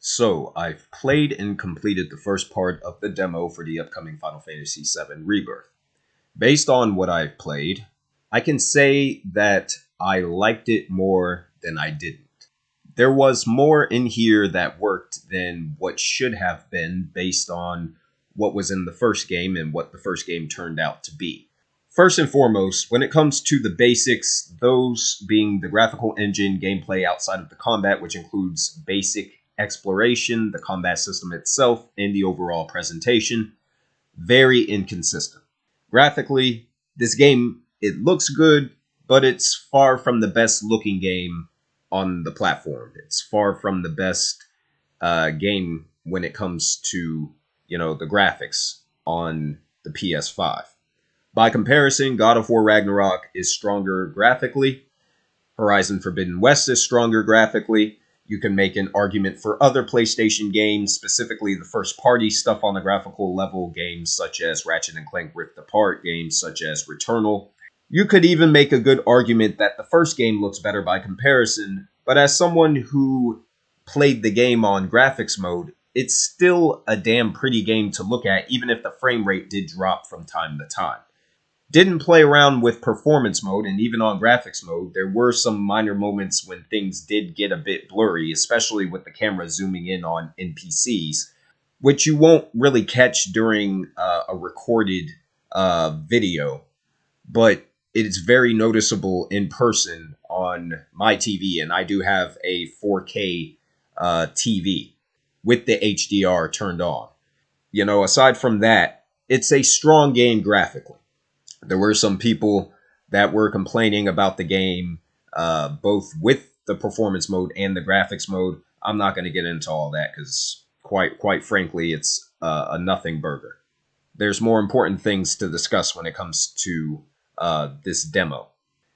So, I've played and completed the first part of the demo for the upcoming Final Fantasy VII Rebirth. Based on what I've played, I can say that I liked it more than I didn't. There was more in here that worked than what should have been based on what was in the first game and what the first game turned out to be. First and foremost, when it comes to the basics, those being the graphical engine, gameplay outside of the combat, which includes basic exploration, the combat system itself, and the overall presentation, very inconsistent. Graphically, this game, it looks good, but it's far from the best looking game on the platform. It's far from the best game when it comes to, the graphics on the PS5. By comparison, God of War Ragnarok is stronger graphically. Horizon Forbidden West is stronger graphically. You can make an argument for other PlayStation games, specifically the first-party stuff on the graphical level, games such as Ratchet & Clank Rift Apart, games such as Returnal. You could even make a good argument that the first game looks better by comparison, but as someone who played the game on graphics mode, it's still a damn pretty game to look at, even if the frame rate did drop from time to time. Didn't play around with performance mode, and even on graphics mode, there were some minor moments when things did get a bit blurry, especially with the camera zooming in on NPCs, which you won't really catch during a recorded video, but it is very noticeable in person on my TV, and I do have a 4K TV with the HDR turned on. Aside from that, it's a strong game graphically. There were some people that were complaining about the game, both with the performance mode and the graphics mode. I'm not going to get into all that because, quite frankly, it's a nothing burger. There's more important things to discuss when it comes to this demo.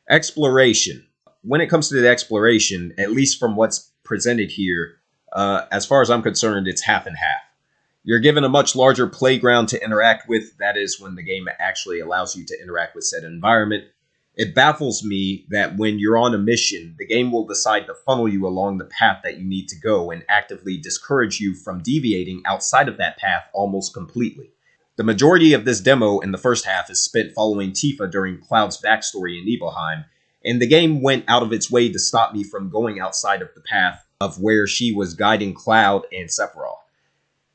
Exploration. When it comes to the exploration, at least from what's presented here, as far as I'm concerned, it's half and half. You're given a much larger playground to interact with. That is when the game actually allows you to interact with said environment. It baffles me that when you're on a mission, the game will decide to funnel you along the path that you need to go and actively discourage you from deviating outside of that path almost completely. The majority of this demo in the first half is spent following Tifa during Cloud's backstory in Nibelheim, and the game went out of its way to stop me from going outside of the path of where she was guiding Cloud and Sephiroth.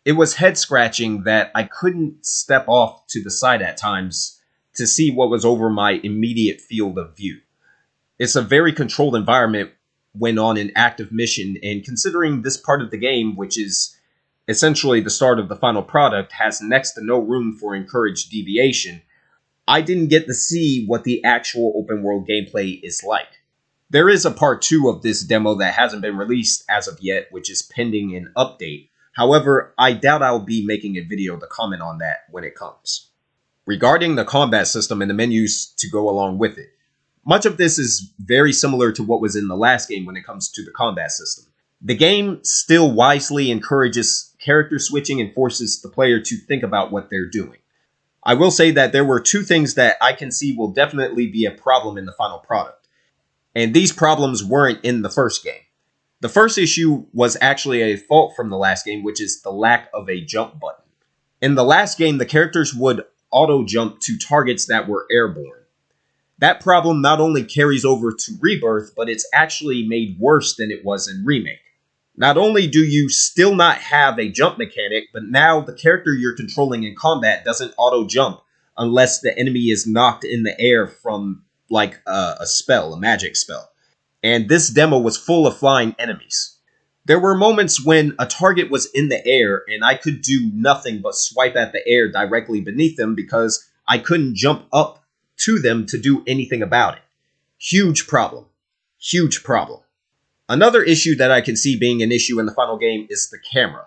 It was head-scratching that I couldn't step off to the side at times to see what was over my immediate field of view. It's a very controlled environment when on an active mission, and considering this part of the game, which is essentially the start of the final product, has next to no room for encouraged deviation, I didn't get to see what the actual open-world gameplay is like. There is a part 2 of this demo that hasn't been released as of yet, which is pending an update. However, I doubt I'll be making a video to comment on that when it comes. Regarding the combat system and the menus to go along with it, much of this is very similar to what was in the last game when it comes to the combat system. The game still wisely encourages character switching and forces the player to think about what they're doing. I will say that there were 2 things that I can see will definitely be a problem in the final product, and these problems weren't in the first game. The first issue was actually a fault from the last game, which is the lack of a jump button. In the last game, the characters would auto-jump to targets that were airborne. That problem not only carries over to Rebirth, but it's actually made worse than it was in Remake. Not only do you still not have a jump mechanic, but now the character you're controlling in combat doesn't auto-jump unless the enemy is knocked in the air from, like, a spell, a magic spell. And this demo was full of flying enemies. There were moments when a target was in the air and I could do nothing but swipe at the air directly beneath them because I couldn't jump up to them to do anything about it. Huge problem. Huge problem. Another issue that I can see being an issue in the final game is the camera.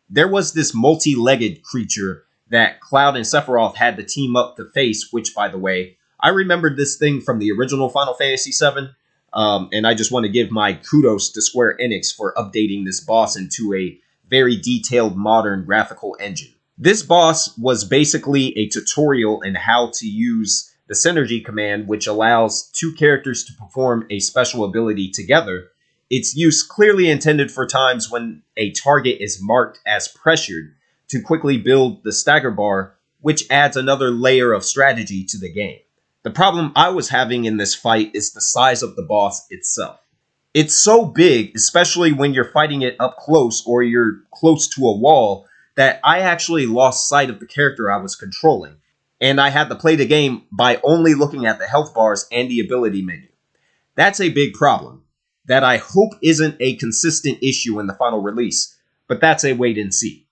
There was this multi-legged creature that Cloud and Sephiroth had to team up to face, which, by the way, I remembered this thing from the original Final Fantasy VII. And I just want to give my kudos to Square Enix for updating this boss into a very detailed modern graphical engine. This boss was basically a tutorial in how to use the synergy command, which allows 2 characters to perform a special ability together its use clearly intended for times when a target is marked as pressured to quickly build the stagger bar, which adds another layer of strategy to the game. The problem I was having in this fight is the size of the boss itself. It's so big, especially when you're fighting it up close or you're close to a wall, that I actually lost sight of the character I was controlling, and I had to play the game by only looking at the health bars and the ability menu. That's a big problem that I hope isn't a consistent issue in the final release, but that's a wait and see.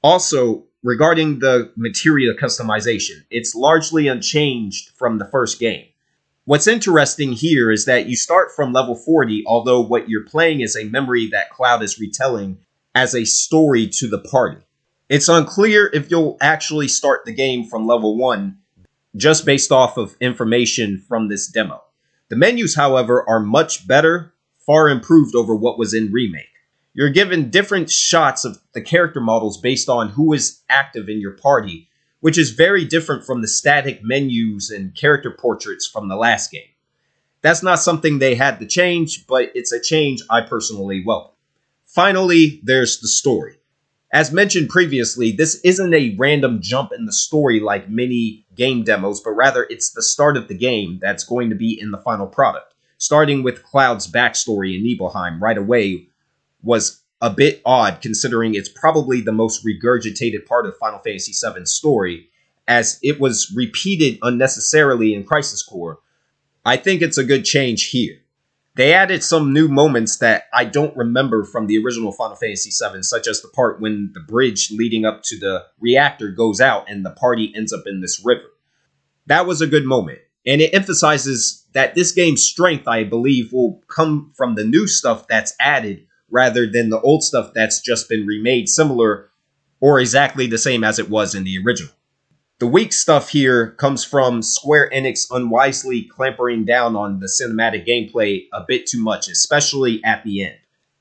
Also, regarding the materia customization, it's largely unchanged from the first game. What's interesting here is that you start from level 40, although what you're playing is a memory that Cloud is retelling as a story to the party. It's unclear if you'll actually start the game from level 1, just based off of information from this demo. The menus, however, are much better, far improved over what was in Remake. You're given different shots of the character models based on who is active in your party, which is very different from the static menus and character portraits from the last game. That's not something they had to change, but it's a change I personally welcome. Finally, there's the story. As mentioned previously, this isn't a random jump in the story like many game demos, but rather it's the start of the game that's going to be in the final product. Starting with Cloud's backstory in Nibelheim right away was a bit odd, considering it's probably the most regurgitated part of Final Fantasy VII's story, as it was repeated unnecessarily in Crisis Core. I think it's a good change here. They added some new moments that I don't remember from the original Final Fantasy VII, such as the part when the bridge leading up to the reactor goes out and the party ends up in this river. That was a good moment, and it emphasizes that this game's strength, I believe, will come from the new stuff that's added rather than the old stuff that's just been remade similar or exactly the same as it was in the original. The weak stuff here comes from Square Enix unwisely clampering down on the cinematic gameplay a bit too much, especially at the end.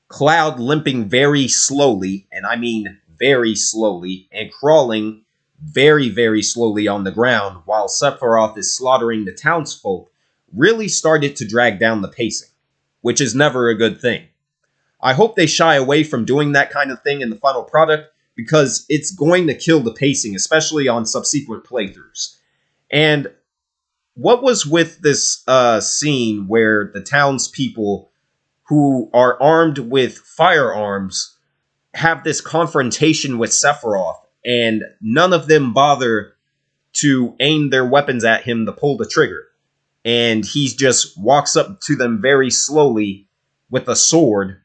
Cloud limping very slowly, and I mean very slowly, and crawling very, very slowly on the ground while Sephiroth is slaughtering the townsfolk really started to drag down the pacing, which is never a good thing. I hope they shy away from doing that kind of thing in the final product, because it's going to kill the pacing, especially on subsequent playthroughs. And what was with this scene where the townspeople who are armed with firearms have this confrontation with Sephiroth, and none of them bother to aim their weapons at him to pull the trigger. And he just walks up to them very slowly with a sword,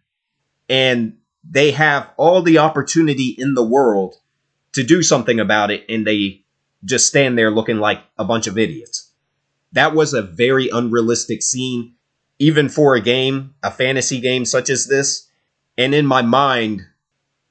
and they have all the opportunity in the world to do something about it, and they just stand there looking like a bunch of idiots. That was a very unrealistic scene, even for a game, a fantasy game such as this. And in my mind,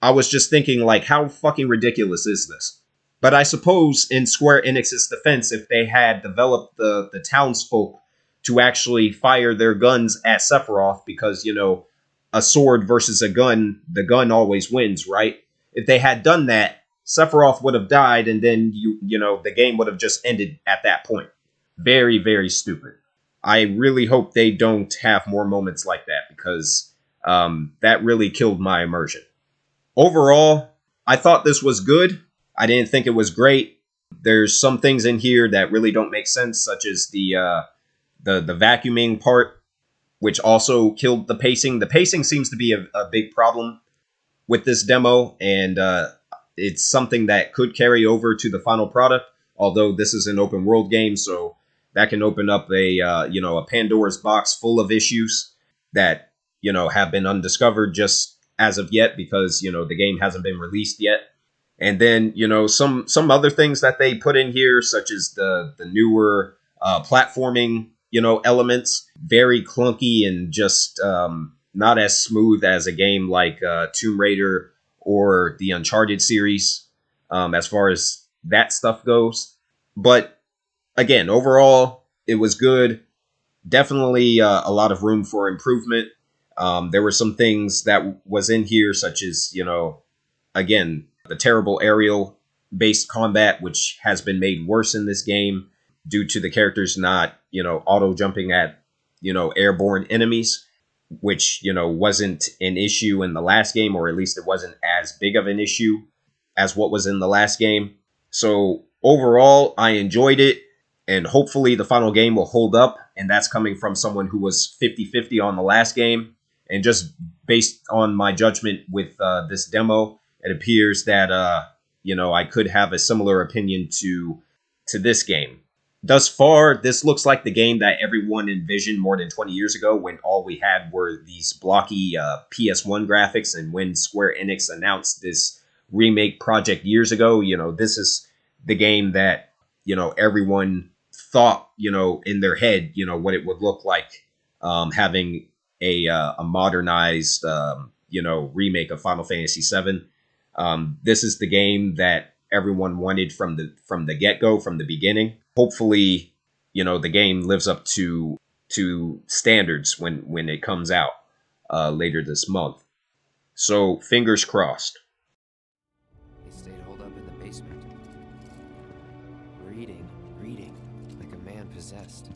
I was just thinking, like, how fucking ridiculous is this? But I suppose in Square Enix's defense, if they had developed the townsfolk to actually fire their guns at Sephiroth, because, you know, a sword versus a gun, the gun always wins, right? If they had done that, Sephiroth would have died, and then you know the game would have just ended at that point. Very, very stupid. I really hope they don't have more moments like that, because that really killed my immersion. Overall, I thought this was good. I didn't think it was great. There's some things in here that really don't make sense, such as the vacuuming part, which also killed the pacing. The pacing seems to be a big problem with this demo, and it's something that could carry over to the final product, although this is an open world game, so that can open up a Pandora's box full of issues that, have been undiscovered just as of yet, because, the game hasn't been released yet. And then, some other things that they put in here, such as the newer platforming elements, very clunky and just not as smooth as a game like Tomb Raider or the Uncharted series, as far as that stuff goes. But again, overall, it was good. Definitely a lot of room for improvement. There were some things that was in here, such as, again, the terrible aerial-based combat, which has been made worse in this game due to the characters not, auto-jumping at, airborne enemies, which, wasn't an issue in the last game, or at least it wasn't as big of an issue as what was in the last game. So overall, I enjoyed it, and hopefully the final game will hold up, and that's coming from someone who was 50-50 on the last game. And just based on my judgment with this demo, it appears that I could have a similar opinion to this game. Thus far, this looks like the game that everyone envisioned more than 20 years ago, when all we had were these blocky PS1 graphics, and when Square Enix announced this remake project years ago, this is the game that, everyone thought, in their head, what it would look like, having a modernized, remake of Final Fantasy VII. This is the game that everyone wanted from the get-go, from the beginning. Hopefully, the game lives up to standards when it comes out later this month. So fingers crossed. He stayed holed up in the basement, reading like a man possessed.